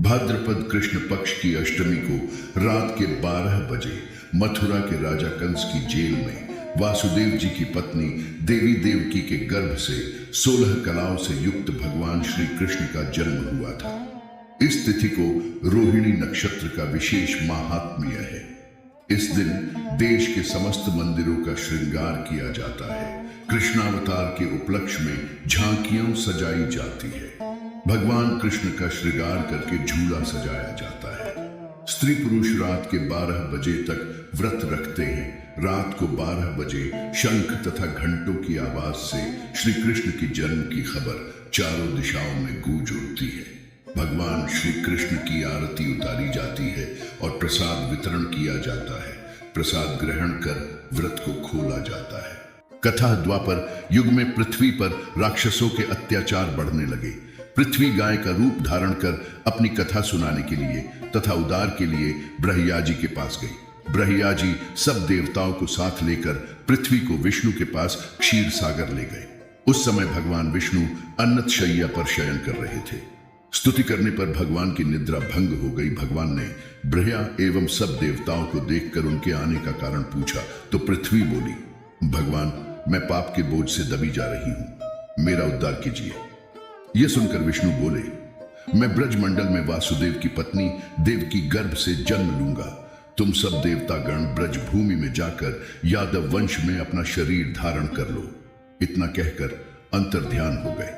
भाद्रपद कृष्ण पक्ष की अष्टमी को रात के 12 बजे मथुरा के राजा कंस की जेल में वासुदेव जी की पत्नी देवी देवकी के गर्भ से 16 कलाओं से युक्त भगवान श्री कृष्ण का जन्म हुआ था। इस तिथि को रोहिणी नक्षत्र का विशेष महात्म्य है। इस दिन देश के समस्त मंदिरों का श्रृंगार किया जाता है। कृष्णावतार के उपलक्ष्य में झांकियां सजाई जाती है। भगवान कृष्ण का श्रृंगार करके झूला सजाया जाता है। स्त्री पुरुष रात के 12 बजे तक व्रत रखते हैं। रात को 12 बजे शंख तथा घंटों की आवाज से श्री कृष्ण की जन्म की खबर चारों दिशाओं में गूंज उठती है। भगवान श्री कृष्ण की आरती उतारी जाती है और प्रसाद वितरण किया जाता है। प्रसाद ग्रहण कर व्रत को खोला जाता है। कथा द्वापर युग में पृथ्वी पर राक्षसों के अत्याचार बढ़ने लगे। पृथ्वी गाय का रूप धारण कर अपनी कथा सुनाने के लिए तथा उद्धार के लिए ब्रह्या जी के पास गई। ब्रह्या जी सब देवताओं को साथ लेकर पृथ्वी को विष्णु के पास क्षीर सागर ले गए। उस समय भगवान विष्णु अन्नत शैया पर शयन कर रहे थे। स्तुति करने पर भगवान की निद्रा भंग हो गई। भगवान ने ब्रह्या एवं सब देवताओं को देखकर उनके आने का कारण पूछा तो पृथ्वी बोली, भगवान, मैं पाप के बोझ से दबी जा रही हूं, मेरा उद्धार कीजिए। यह सुनकर विष्णु बोले, मैं ब्रजमंडल में वासुदेव की पत्नी देवकी गर्भ से जन्म लूंगा। तुम सब देवतागण ब्रज भूमि में जाकर यादव वंश में अपना शरीर धारण कर लो। इतना कहकर अंतर्ध्यान हो गए।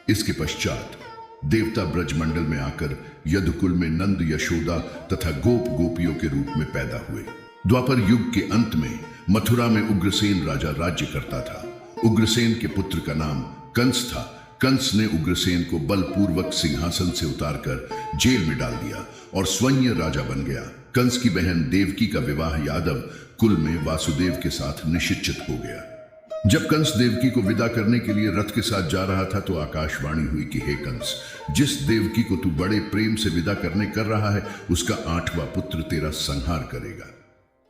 इसके पश्चात देवता ब्रजमंडल में आकर यदुकुल में नंद, यशोदा तथा गोप गोपियों के रूप में पैदा हुए। द्वापर युग के अंत में मथुरा में उग्रसेन राजा राज्य करता था। उग्रसेन के पुत्र का नाम कंस था। कंस ने उग्रसेन को बलपूर्वक सिंहासन से उतारकर जेल में डाल दिया और स्वयं राजा बन गया। कंस की बहन देवकी का विवाह यादव कुल में वासुदेव के साथ निश्चित हो गया। जब कंस देवकी को विदा करने के लिए रथ के साथ जा रहा था तो आकाशवाणी हुई कि हे कंस, जिस देवकी को तू बड़े प्रेम से विदा करने कर रहा है उसका 8वां पुत्र तेरा संहार करेगा।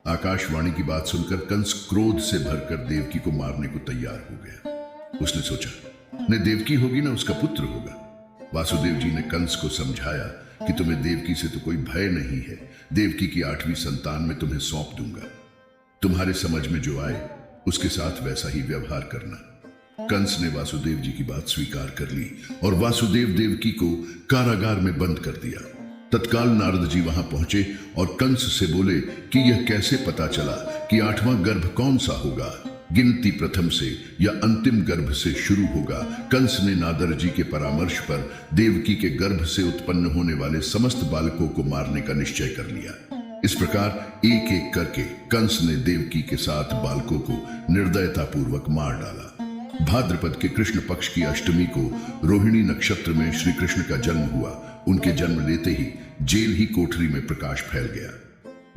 आकाशवाणी की बात सुनकर कंस क्रोध से भरकर देवकी को मारने को तैयार हो गया। उसने सोचा, न देवकी होगी न उसका पुत्र होगा। वासुदेव जी ने कंस को समझाया कि तुम्हें देवकी से तो कोई भय नहीं है। देवकी की 8वीं संतान में तुम्हें सौंप दूंगा। तुम्हारे समझ में जो आए उसके साथ वैसा ही व्यवहार करना। कंस ने वासुदेव जी की बात स्वीकार कर ली और वासुदेव देवकी को कारागार में बंद कर दिया। तत्काल नारद जी वहां पहुंचे और कंस से बोले कि यह कैसे पता चला कि 8वां गर्भ कौन सा होगा, गिनती प्रथम से या अंतिम गर्भ से शुरू होगा। कंस ने नारद जी के परामर्श पर देवकी के गर्भ से उत्पन्न होने वाले समस्त बालकों को मारने का निश्चय कर लिया। इस प्रकार एक एक करके कंस ने देवकी के 7 बालकों को निर्दयतापूर्वक मार डाला। भाद्रपद के कृष्ण पक्ष की अष्टमी को रोहिणी नक्षत्र में श्री कृष्ण का जन्म हुआ। उनके जन्म लेते ही जेल ही कोठरी में प्रकाश फैल गया।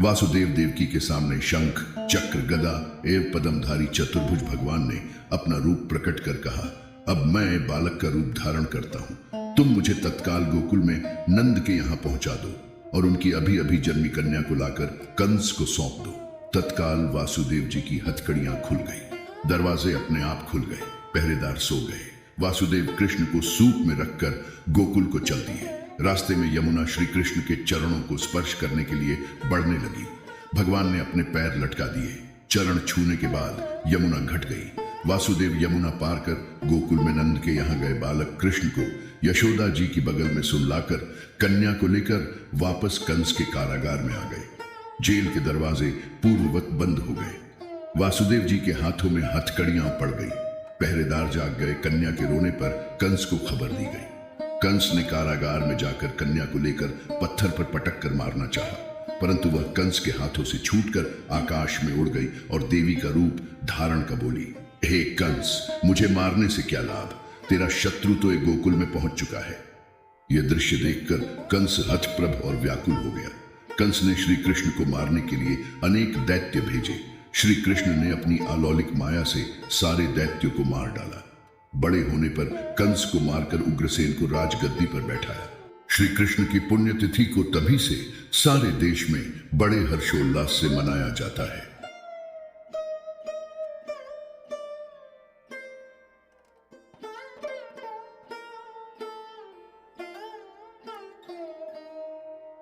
वासुदेव देवकी के सामने शंख, चक्र, गदा एवं पद्मधारी चतुर्भुज भगवान ने अपना रूप प्रकट कर कहा, अब मैं बालक का रूप धारण करता हूं। तुम मुझे तत्काल गोकुल में नंद के यहां पहुंचा दो और उनकी अभी अभी जन्मी कन्या को लाकर कंस को सौंप दो। तत्काल वासुदेव जी की हथकड़ियां खुल गई। दरवाजे अपने आप खुल गए। पहरेदार सो गए। वासुदेव कृष्ण को सूप में रखकर गोकुल को चल दिए। रास्ते में यमुना श्री कृष्ण के चरणों को स्पर्श करने के लिए बढ़ने लगी। भगवान ने अपने पैर लटका दिए। चरण छूने के बाद यमुना घट गई। वासुदेव यमुना पार कर गोकुल में नंद के यहाँ गए बालक कृष्ण को यशोदा जी की बगल में सुलाकर कन्या को लेकर वापस कंस के कारागार में आ गए। जेल के दरवाजे पूर्ववत बंद हो गए। वासुदेव जी के हाथों में हथकड़ियां पड़ गई। पहरेदार जाग गए। कन्या के रोने पर कंस को खबर दी गई। कंस ने कारागार में जाकर कन्या को लेकर पत्थर पर पटक कर मारना चाहा, परंतु वह कंस के हाथों से छूटकर आकाश में उड़ गई और देवी का रूप धारण कर बोली, हे कंस, मुझे मारने से क्या लाभ? तेरा शत्रु तो एक गोकुल में पहुंच चुका है। यह दृश्य देखकर कंस हतप्रभ और व्याकुल हो गया। कंस ने श्री कृष्ण को मारने के लिए अनेक दैत्य भेजे। श्री कृष्ण ने अपनी अलौकिक माया से सारे दैत्यों को मार डाला। बड़े होने पर कंस को मारकर उग्रसेन को राजगद्दी पर बैठाया। श्री कृष्ण की पुण्यतिथि को तभी से सारे देश में बड़े हर्षोल्लास से मनाया जाता है।